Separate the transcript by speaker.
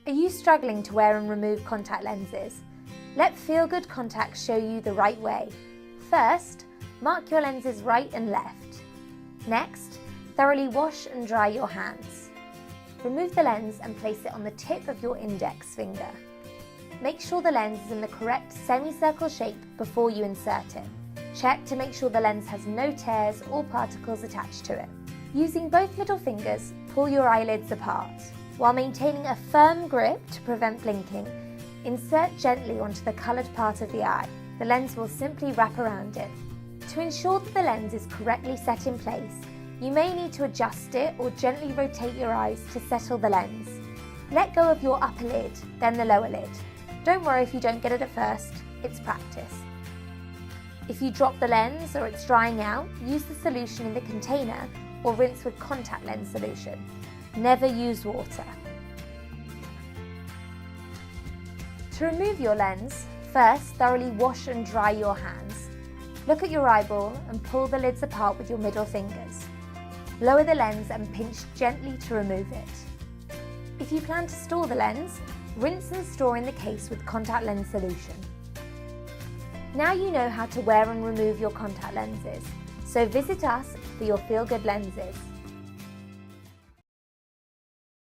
Speaker 1: Are you struggling to wear and remove contact lenses? Let Feel Good Contacts show you the right way. First, mark your lenses right and left. Next, thoroughly wash and dry your hands. Remove the lens and place it on the tip of your index finger. Make sure the lens is in the correct semicircle shape before you insert it. Check to make sure the lens has no tears or particles attached to it. Using both middle fingers, pull your eyelids apart. While maintaining a firm grip to prevent blinking, insert gently onto the coloured part of the eye. The lens will simply wrap around it. To ensure that the lens is correctly set in place, you may need to adjust it or gently rotate your eyes to settle the lens. Let go of your upper lid, then the lower lid. Don't worry if you don't get it at first, it's practice. If you drop the lens or it's drying out, use the solution in the container or rinse with contact lens solution. Never use water. To remove your lens, first thoroughly wash and dry your hands. Look at your eyeball and pull the lids apart with your middle fingers. Lower the lens and pinch gently to remove it. If you plan to store the lens, rinse and store in the case with contact lens solution. Now you know how to wear and remove your contact lenses, so visit us for your Feel Good lenses.